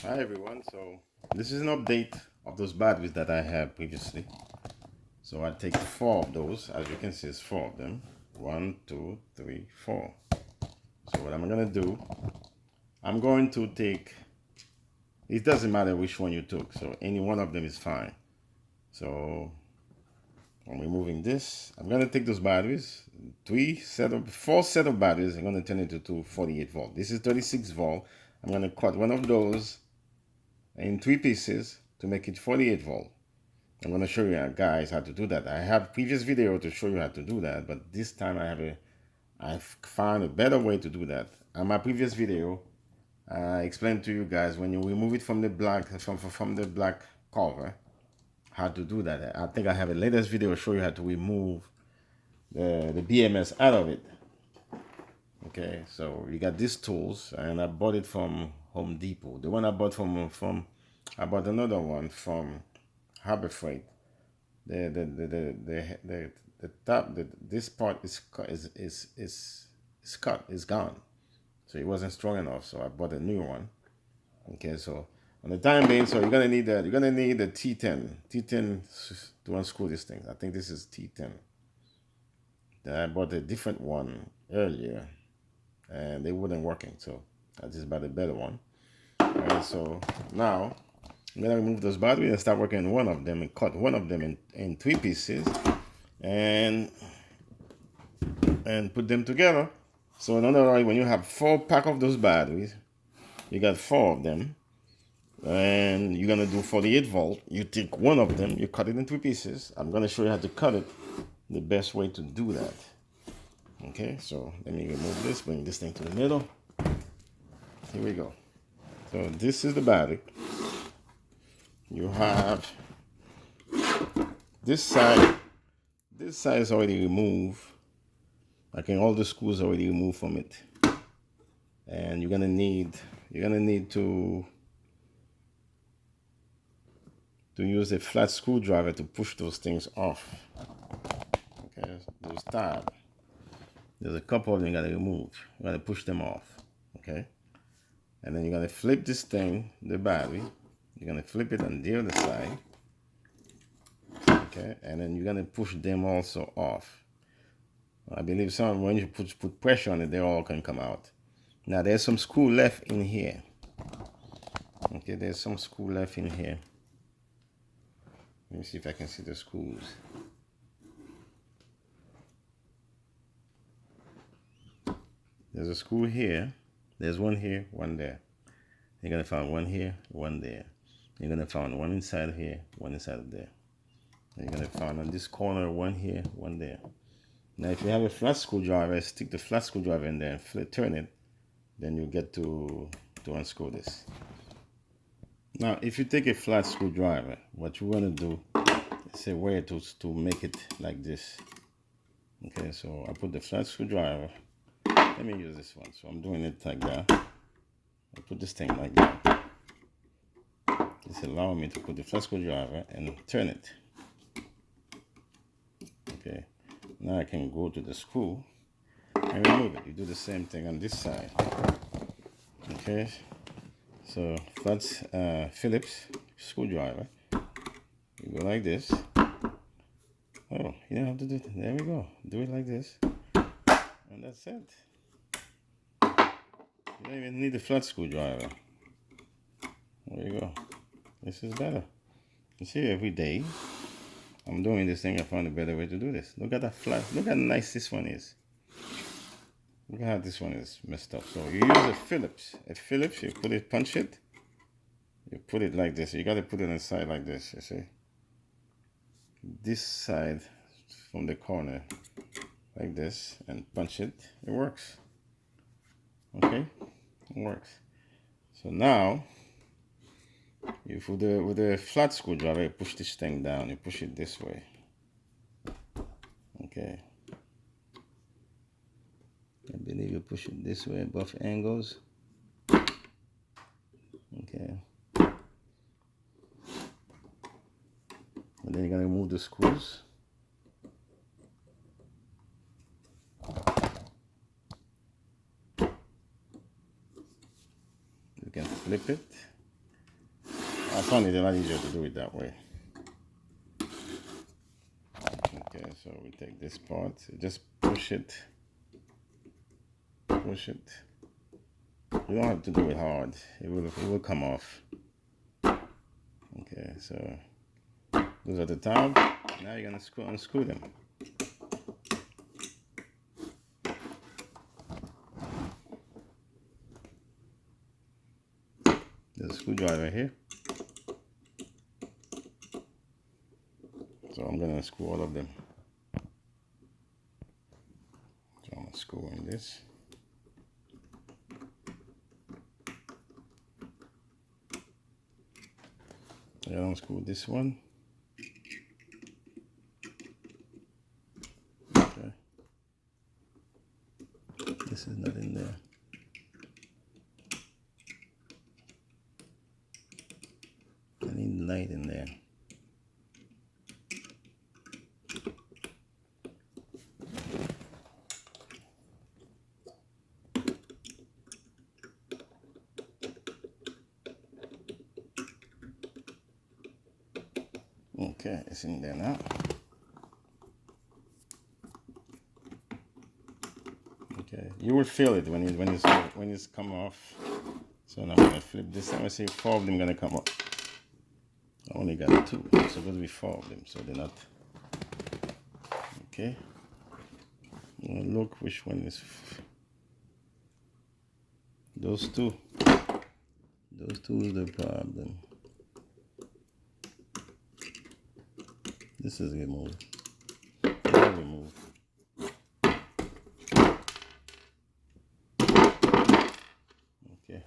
Hi everyone, so this is an update of those batteries that I had previously. So I take 4 of those, as you can see it's 4 of them. 1, 2, 3, 4. So what I'm gonna do, I'm going to take, it doesn't matter which one you took, so any one of them is fine. So I'm removing this. I'm gonna take those batteries, 4 set of batteries. I'm gonna turn it into 48 volt. This is 36 volt. I'm gonna cut one of those in 3 pieces to make it 48 volt. I'm going to show you guys how to do that. I have previous video to show you how to do that, but this time I've found a better way to do that. On my previous video, I explained to you guys when you remove it from the black cover, how to do that. I think I have a latest video to show you how to remove the BMS out of it. Okay, so you got these tools, and I bought it from Home Depot. The one I bought I bought another one from Harbor Freight. The top, this part is cut, is gone. So it wasn't strong enough, so I bought a new one. Okay, so on the time being, so you're gonna need the T10 to unscrew this thing. I think this is T10. Then I bought a different one earlier, and they weren't working, so I just bought a better one. Alright, so now I'm gonna remove those batteries and start working on one of them and cut one of them in 3 pieces and put them together. So in other words, when you have 4 pack of those batteries, you got 4 of them, and you're gonna do 48 volt. You take one of them, you cut it in 3 pieces. I'm gonna show you how to cut it, the best way to do that. Okay, so let me remove this, bring this thing to the middle. Here we go. So this is the battery. You have this side is already removed. All the screws already removed from it. And you're gonna need to use a flat screwdriver to push those things off. Okay, those tabs. There's a couple of them you gotta remove. You gotta push them off. Okay? And then you're gonna flip this thing, the battery. You're gonna flip it on the other side. Okay, and then you're gonna push them also off. I believe when you put pressure on it, they all can come out. Now there's some screw left in here. Okay, there's some screw left in here. Let me see if I can see the screws. There's a screw here. There's one here, one there. You're gonna find one here, one there. You're gonna find one inside here, one inside of there. You're gonna find on this corner one here, one there. Now if you have a flat screwdriver, stick the flat screwdriver in there and turn it, then you get to unscrew this. Now if you take a flat screwdriver, what you want to do is a way to make it like this. Okay, so I put the flat screwdriver. Let me use this one. So I'm doing it like that. I put this thing like that. This allows me to put the flat screwdriver and turn it. Okay, now I can go to the screw and remove it. You do the same thing on this side. Okay, so flat Phillips screwdriver. You go like this. Oh, you don't have to do it. There we go. Do it like this, and that's it. You don't even need a flat screwdriver. There you go. This is better. You see, every day I'm doing this thing. I found a better way to do this. Look at that flat. Look how nice this one is. Look at how this one is messed up. So you use a Phillips. You put it, punch it. You put it like this. You got to put it on the side like this. You see, this side from the corner like this, and punch it. It works. Okay, it works. So now, with the flat screwdriver, you push this thing down. You push it this way. Okay. I believe you push it this way, both angles. Okay. And then you're gonna remove the screws. You can flip it. I found it a lot easier to do it that way. Okay, so we take this part, just push it. Push it. You don't have to do it hard. It will come off. Okay, so those are the top. Now you're gonna unscrew them. There's a screwdriver here. So I'm gonna unscrew all of them. So I'm unscrewing this. I unscrew this one. Okay. This is not in there. I need light in there. Okay, it's in there now. Okay, you will feel it when it's come off. So now I'm gonna flip this. I'm gonna see 4 of them gonna come up. I only got 2. It's supposed to be 4 of them, so they're not. Okay. I'm gonna look which one is. Those two. Those two is the problem. This is removed. All removed. Okay.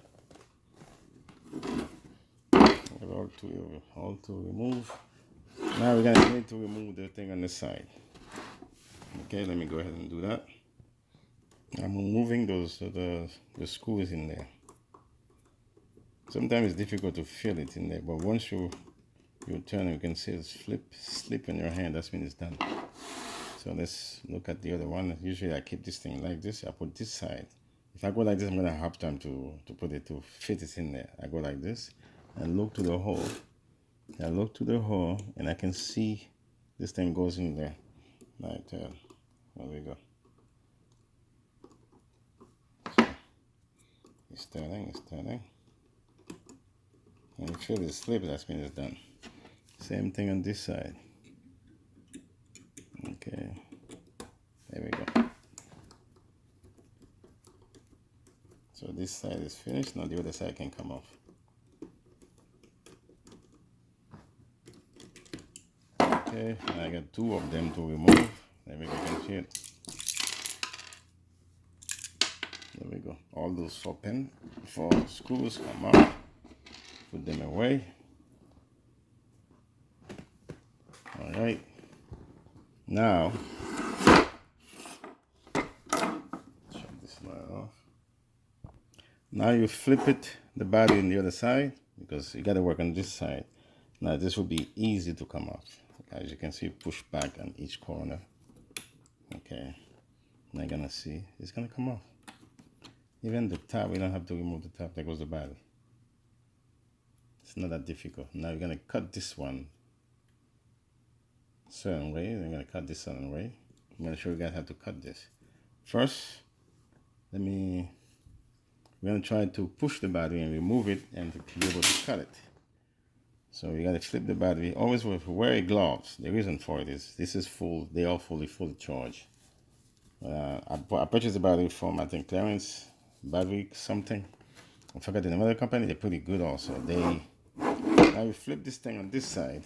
All to remove. Now we're gonna need to remove the thing on the side. Okay, let me go ahead and do that. I'm removing those the screws in there. Sometimes it's difficult to feel it in there, but once you turn, you can see it slip in your hand. That's when it's done. So let's look at the other one. Usually I keep this thing like this. I put this side. If I go like this, I'm gonna have time to put it to fit it in there. I go like this and look to the hole. I look to the hole and I can see this thing goes in there. Like that. There we go. So it's turning. When you feel it slip, that's when it's done. Same thing on this side. Okay, there we go. So this side is finished. Now the other side can come off. Okay, now I got 2 of them to remove. There we go, you can see it. There we go. All those 4 screws come out. Put them away. All right. Now, shut this light off. Now you flip it, the battery on the other side, because you got to work on this side. Now this will be easy to come off. As you can see, push back on each corner. Okay. Now you're gonna see it's gonna come off. Even the top, we don't have to remove the top. There goes the battery. It's not that difficult. Now you're gonna cut this one certain way. I'm gonna cut this certain way. I'm gonna show you guys how to cut this. First, we're gonna try to push the battery and remove it and to be able to cut it. So you gotta flip the battery. Always wear gloves. The reason for it is this is full. They are fully charged. I purchased the battery from, I think, Clarence battery something. I forgot the name of the company. They're pretty good also. Now you flip this thing on this side.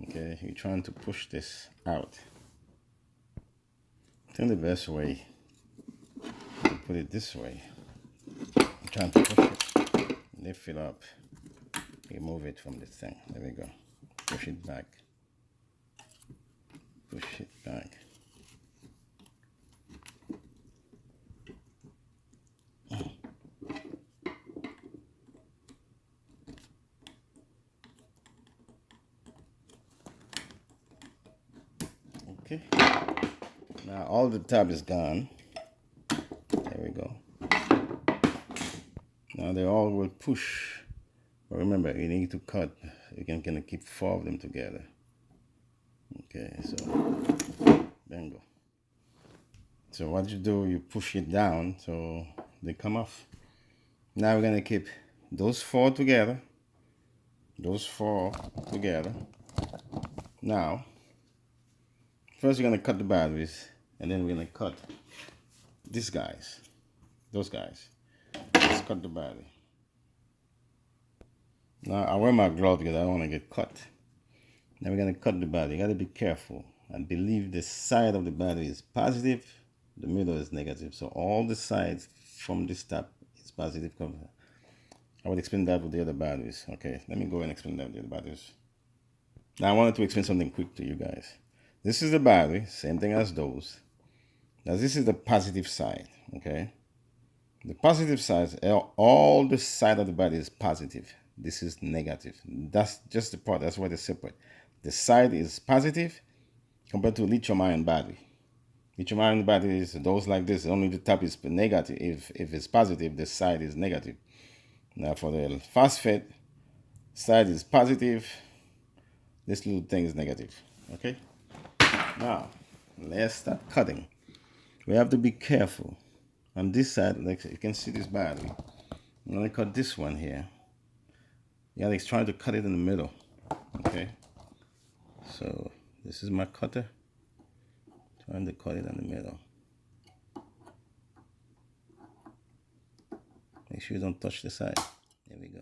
Okay, you're trying to push this out. I think the best way to put it this way. I'm trying to push it, lift it up, remove it from this thing. There we go. Push it back. Push it back. Okay. Now all the tab is gone. There we go. Now they all will push But remember, you need to cut. You can kind of keep 4 of them together. Okay, so bingo. So what you do, you push it down so they come off. Now we're gonna keep those 4 together. Those 4 together. Now, first we're gonna cut the batteries, and then we're gonna cut these guys. Those guys. Let's cut the battery. Now I wear my glove because I don't want to get cut. Now we're gonna cut the battery. You gotta be careful. I believe the side of the battery is positive, the middle is negative. So all the sides from this top is positive. I will explain that with the other batteries. Okay, let me go and explain that with the other batteries. Now I wanted to explain something quick to you guys. This is the battery, same thing as those. Now this is the positive side, okay? The positive side, all the side of the battery is positive. This is negative. That's just the part, that's why they're separate. The side is positive compared to lithium-ion battery. Lithium-ion batteries, those like this, only the top is negative. If it's positive, the side is negative. Now for the phosphate, side is positive, this little thing is negative, okay? Now, let's start cutting. We have to be careful. On this side, like you can see this battery. I'm gonna cut this one here. Yeah, like trying to cut it in the middle, okay? So this is my cutter. Trying to cut it in the middle. Make sure you don't touch the side. There we go.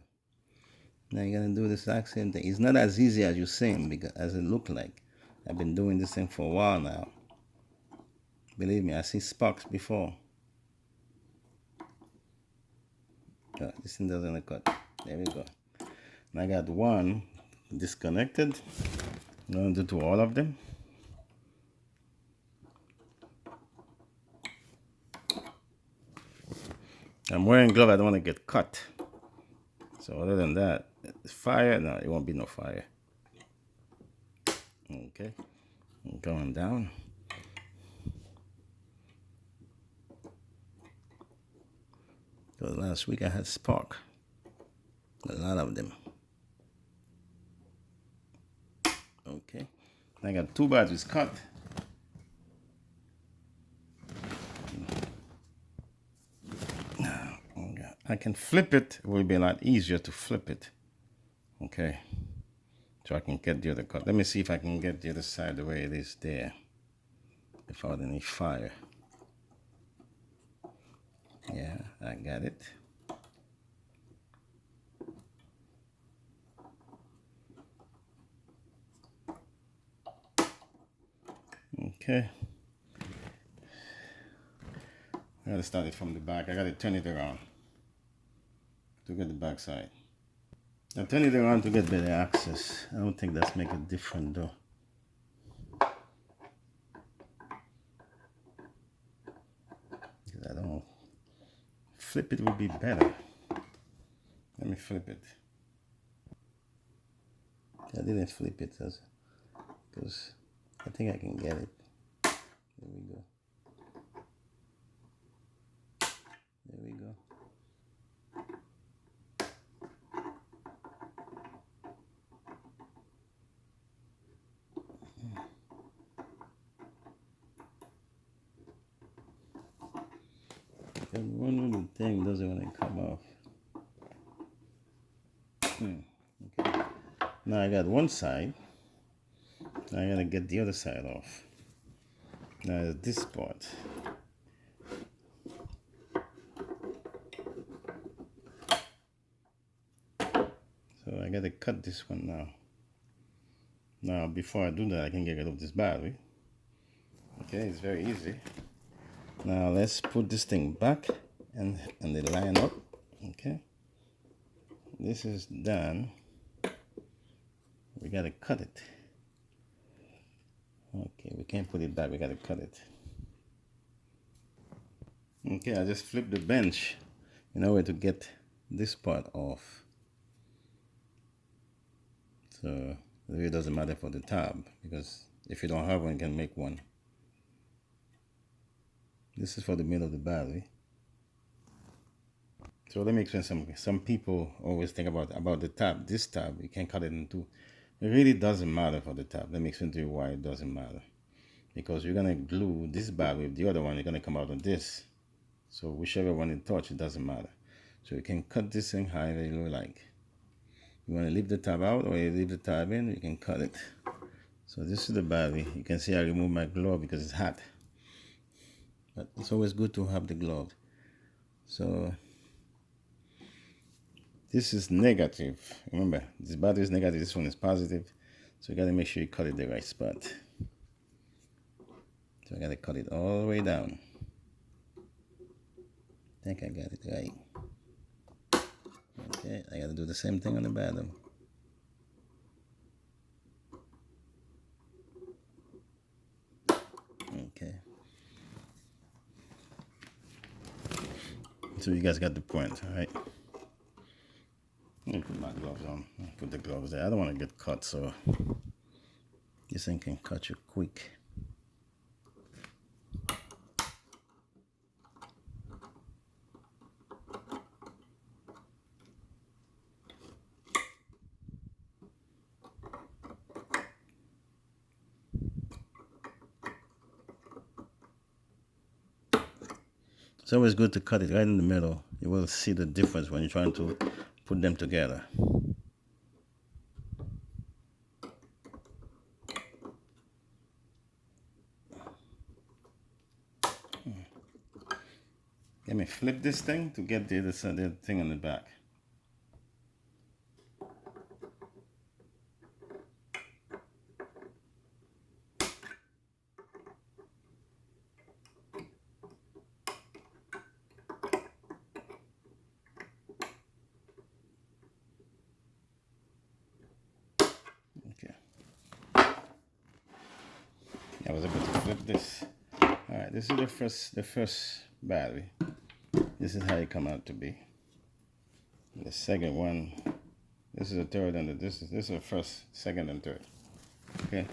Now you're gonna do the exact same thing. It's not as easy as you seem, because as it look like. I've been doing this thing for a while now. Believe me, I see sparks before. Oh, this thing doesn't cut. There we go. And I got one disconnected. I'm gonna do to all of them. I'm wearing gloves, I don't want to get cut. So other than that, fire, no, it won't be no fire. Okay, I'm going down. So last week I had spark, a lot of them. Okay, I got 2 batteries cut. I can flip it. It will be a lot easier to flip it. Okay, so I can get the other cut. Let me see if I can get the other side the way it is there without any fire. Yeah, I got it. Okay. I gotta start it from the back. I gotta turn it around to get the back side. I turn it around to get better access. I don't think that's making a difference though. I don't know. Flip it would be better. Let me flip it. I didn't flip it because I think I can get it. There we go. There we go. And one little thing doesn't want to come off. Okay. Now I got one side. Now I gotta get the other side off. Now this part. So I gotta cut this one now. Now before I do that, I can get rid of this battery. Okay, it's very easy. Now let's put this thing back and they line up. Okay, this is done. We gotta cut it. Okay, we can't put it back, we gotta cut it. Okay, I just flipped the bench in order to get this part off. So it really doesn't matter for the tab, because if you don't have one, you can make one. This is for the middle of the battery. So let me explain something. Some people always think about the tab. This tab, you can cut it in two. It really doesn't matter for the tab. Let me explain to you why it doesn't matter. Because you're gonna glue this bar with the other one, you're gonna come out of this. So whichever one you touch, it doesn't matter. So you can cut this thing however you like. You want to leave the tab out or you leave the tab in, you can cut it. So this is the battery. You can see I removed my glove because it's hot. But it's always good to have the glove. So this is negative. Remember, this battery is negative, this one is positive. So you gotta make sure you cut it the right spot. So I gotta cut it all the way down. I think I got it right. Okay, I gotta do the same thing on the bottom. Okay. So you guys got the point, all right? Let me put my gloves on. Put the gloves there. I don't want to get cut, so this thing can cut you quick. It's always good to cut it right in the middle. You will see the difference when you're trying to put them together. Let me flip this thing to get the other side, the thing on the back. Okay. I was able to flip this. All right, this is the first battery. This is how it come out to be. The second one, this is the third, and this is the first, second, and third. Okay.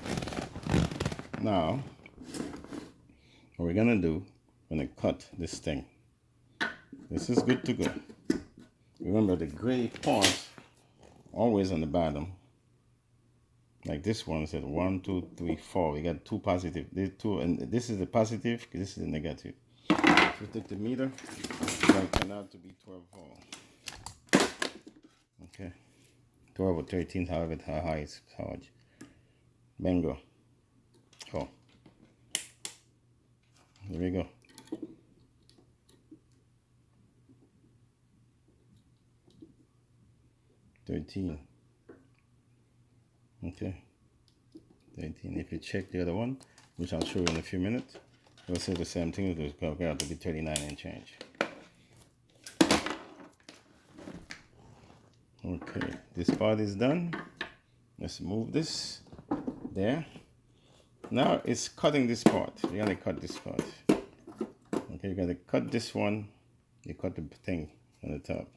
Now, what we're gonna do, we're gonna cut this thing. This is good to go. Remember the gray parts always on the bottom. Like this one said 1, 2, 3, 4. We got two positive. There's two, and this is the positive. This is the negative. So take the meter. That turned out to be 12 volt. Okay, 12 or 13, however how high it's charged. Bingo. Oh, there we go. $13. Okay, 13. If you check the other one, which I'll show you in a few minutes, we'll say the same thing. It will go out to be 39 and change. Okay, this part is done. Let's move this there. Now it's cutting this part. You gotta cut this part. Okay, you gotta cut this one. You cut the thing on the top.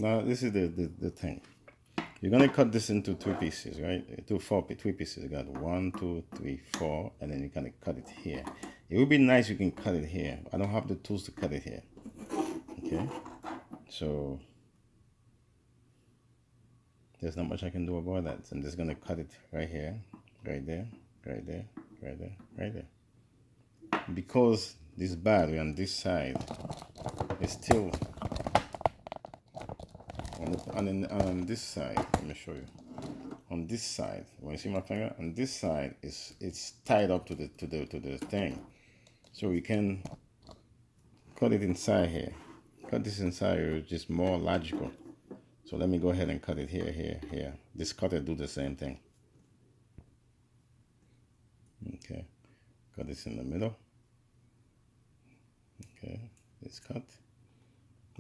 Now this is the thing. You're gonna cut this into two pieces, right? Three pieces. You got 1, 2, 3, 4, and then you're gonna cut it here. It would be nice you can cut it here. I don't have the tools to cut it here. Okay, so there's not much I can do about that. So I'm just gonna cut it right here, right there, right there, right there, right there. Because this battery on this side is still on this side. Let me show you. On this side, when you see my finger, on this side it's tied up to the thing, so we can cut it inside here. Cut this inside here is just more logical. So let me go ahead and cut it here, here, here. This cutter do the same thing. Okay, cut this in the middle. Okay, it's cut.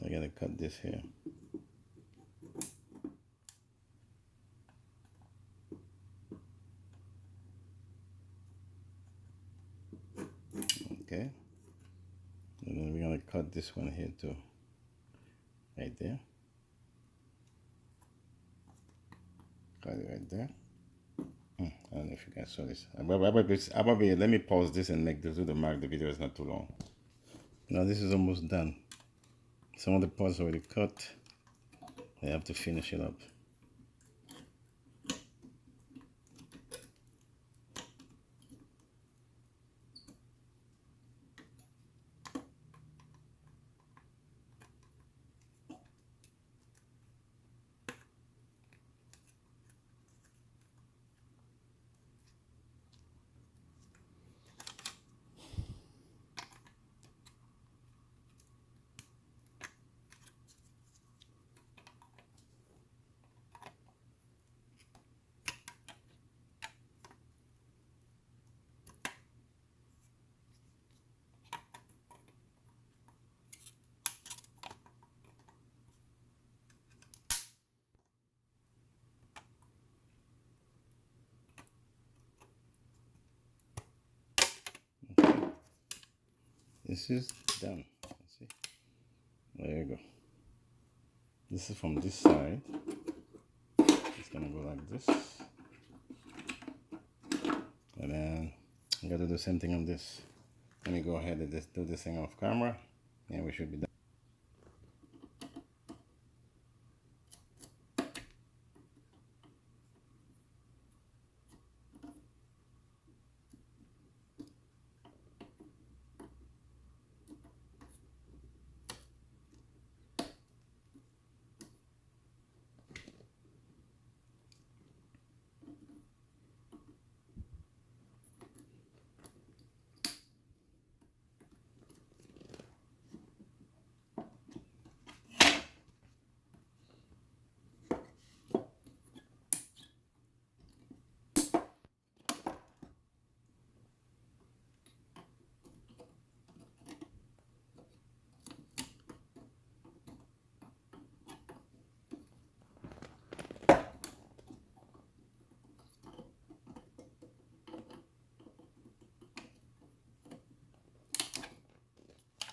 I gotta cut this here. Okay, and then we're gonna cut this one here too, right there. Cut it right there. I don't know if you guys saw this. Let me pause this and make this do the mark. The video is not too long. Now this is almost done. Some of the parts already cut. I have to finish it up. This is done. See? There you go. This is from this side. It's gonna go like this. And then I'm gonna do the same thing on this. Let me go ahead and just do this thing off camera, and we should be done.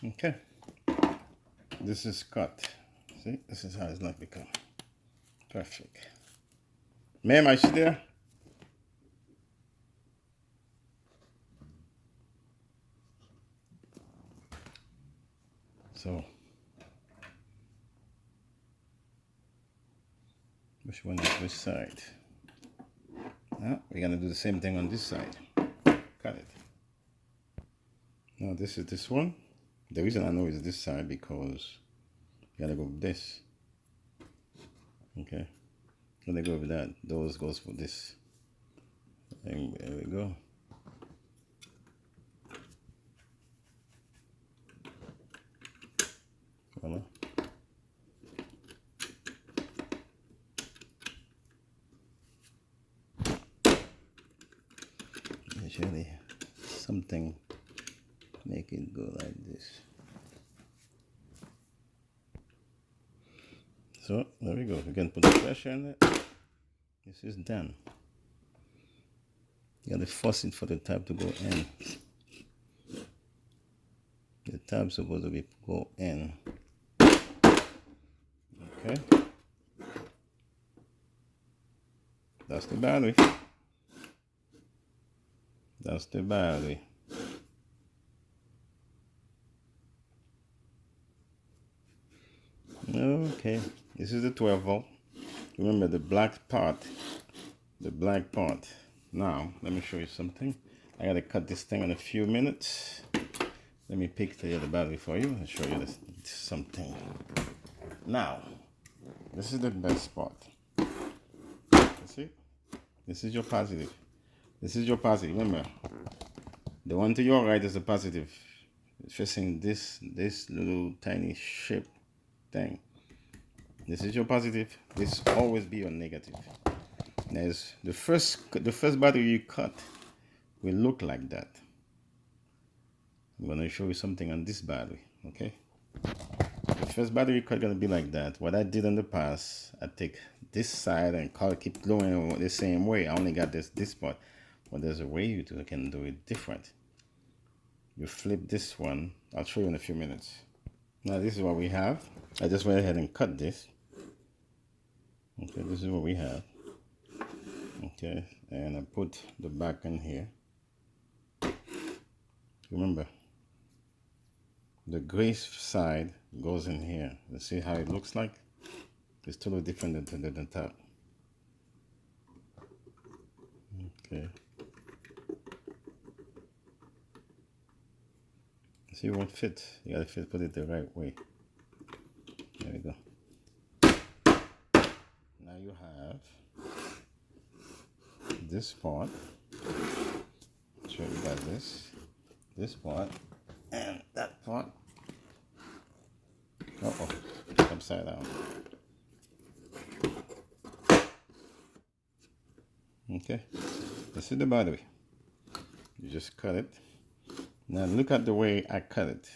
Okay, this is cut. See, this is how it's not become perfect. Ma'am, are you there? So, which one is which side? Now, we're gonna do the same thing on this side. Cut it. Now, this is this one. The reason I know it's this side because you gotta go with this. Okay, gonna go with that. Those goes for this. And there we go. Voila. Usually something make it go like this. So there we go. You can put the pressure in it. This is done. You gotta force it for the tab to go in. The tab's supposed to be go in. Okay. That's the battery. That's the battery. Okay, this is the 12 volt. Remember the black part. The black part. Now, let me show you something. I gotta cut this thing in a few minutes. Let me pick the other battery for you and show you this something. Now, this is the best part. You see? This is your positive. This is your positive. Remember, the one to your right is the positive. It's facing this little tiny shape thing. This is your positive. This will always be your negative. There's the first battery you cut will look like that. I'm gonna show you something on this battery. Okay. The first battery cut gonna be like that. What I did in the past, I take this side and keep going the same way. I only got this part, but there's a way you can do it different. You flip this one. I'll show you in a few minutes. Now this is what we have. I just went ahead and cut this. Okay, this is what we have. Okay, and I put the back in here. Remember, The gray side goes in here. You see how it looks like? It's totally different than the top. Okay. See, it won't fit. You gotta put it the right way. There we go. Now you have this part. Show you guys this part, and that part. Uh-oh, upside down. Okay, this is the battery. You just cut it. Now look at the way I cut it.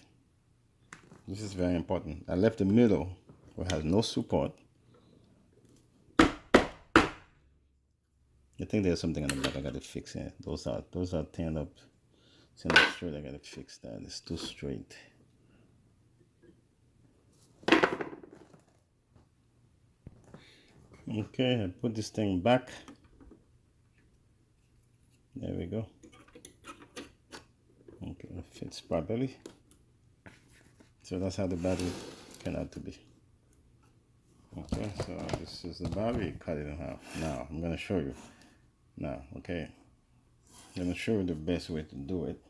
This is very important. I left the middle where it has no support. I think there's something on the back I gotta fix it. Those are turned up straight. I gotta fix that. It's too straight. Okay, I put this thing back. There we go. Okay, it fits properly. So that's how the battery turned out to be. Okay, so this is the battery. Cut it in half. Now I'm gonna show you. Now, okay, I'm gonna show you the best way to do it.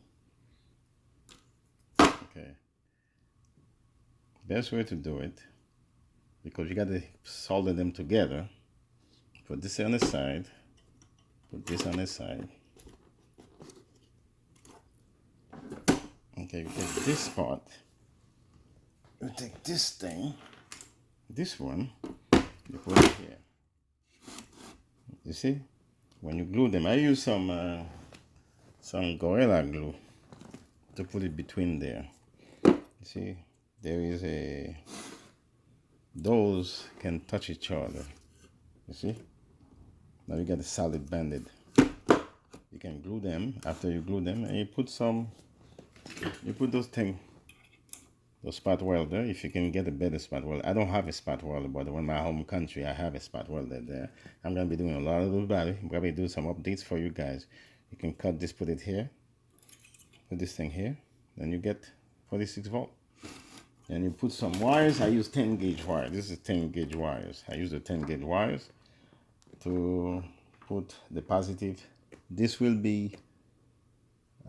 Okay, best way to do it, because you gotta solder them together. Put this on the side. Put this on the side. Okay, you take this part. You take this thing. This one. You put it here. You see? When you glue them, I use some Gorilla Glue to put it between there. You see, there is those can touch each other. You see? Now you got a solid banded. You can glue them after you glue them, and you put those things, those spot welder, if you can get a better spot welder. I don't have a spot welder, but in my home country, I have a spot welder there. I'm going to be doing a lot of those batteries. I'm going to be doing some updates for you guys. You can cut this, put it here, put this thing here, then you get 46 volt. And you put some wires. I use 10 gauge wire. This is 10 gauge wires. I use the 10 gauge wires to put the positive. This will be,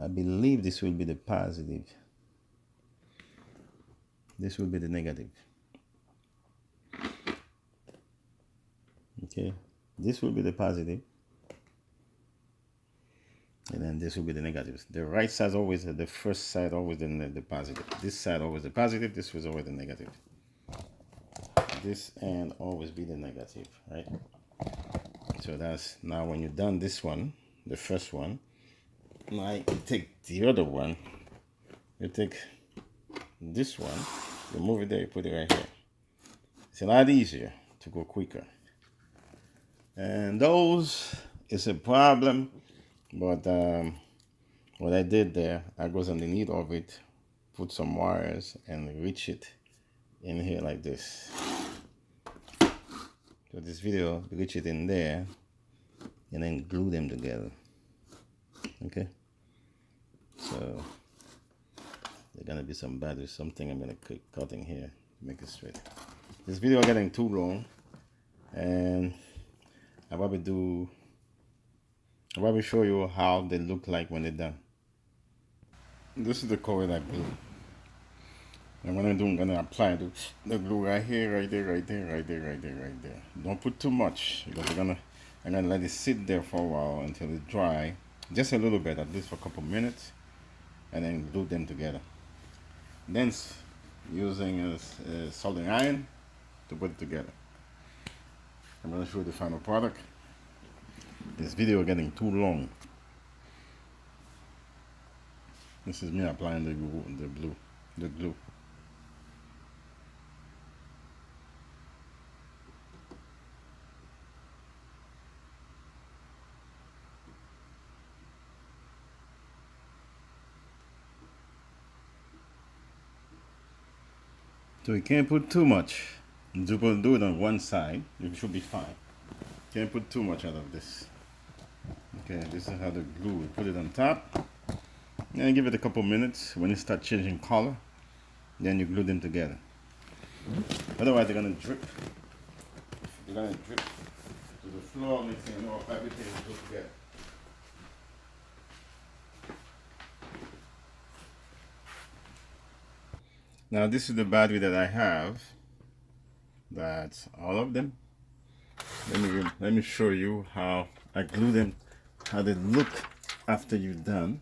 I believe this will be the positive. This will be the negative. Okay, this will be the positive, and then this will be the negative. The right side always, the first side always the positive. This side always the positive. This was always the negative. This end always be the negative, right? So that's now when you're done this one, the first one. Now you take the other one. You take this one. You move it there, you put it right here. It's a lot easier to go quicker. And those is a problem, but what I did there, I goes underneath of it, put some wires and reach it in here like this. So this video, reach it in there and then glue them together. Okay? So there's gonna be some batteries, something I'm gonna keep cutting here to make it straight. This video is getting too long, and I'll probably show you how they look like when they're done. This is the color that glue. And what I'm doing, I'm gonna apply the glue right here, right there, right there, right there, right there, right there. Don't put too much, because I'm gonna let it sit there for a while until it's dry, just a little bit, at least for a couple minutes, and then glue them together. Then using a soldering iron to put it together. I'm going to show you the final product. This video is getting too long. This is me applying the glue. So you can't put too much. You do it on one side, it should be fine. Can't put too much out of this. Okay, this is how the glue, we put it on top. And give it a couple minutes. When it starts changing color, then you glue them together. Otherwise they're gonna drip. They're gonna drip to the floor, mixing all everything is put together. Now this is the battery that I have. That's all of them. Let me show you how I glue them, how they look after you're done.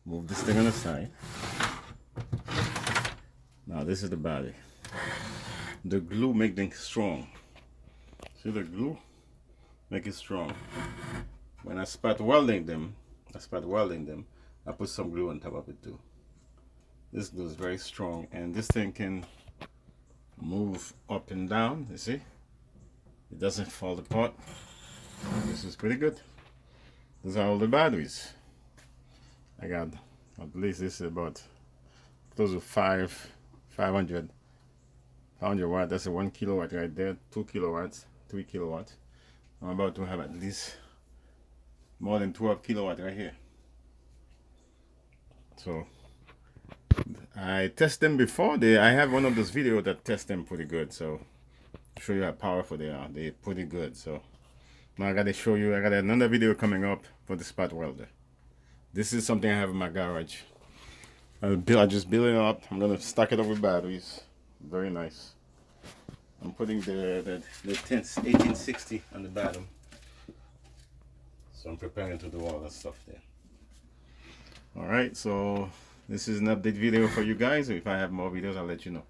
Move this thing on the side. Now this is the battery. The glue make them strong. See the glue? Make it strong. When I start welding them, I put some glue on top of it too. This glue is very strong, and this thing can move up and down, you see? It doesn't fall apart. This is pretty good. These are all the batteries. I got, at least this is about close to 500 watt. That's a 1 kilowatt right there, 2 kilowatts, 3 kilowatts. I'm about to have at least more than 12 kilowatt right here. So I test them before. I have one of those videos that test them pretty good. So show you how powerful they are. They're pretty good. So now I gotta show you. I got another video coming up for the spot welder. This is something I have in my garage. I just build it up. I'm gonna stack it up with batteries. Very nice. I'm putting the 1860 on the bottom. So I'm preparing to do all that stuff there. Alright, so this is an update video for you guys. If I have more videos, I'll let you know.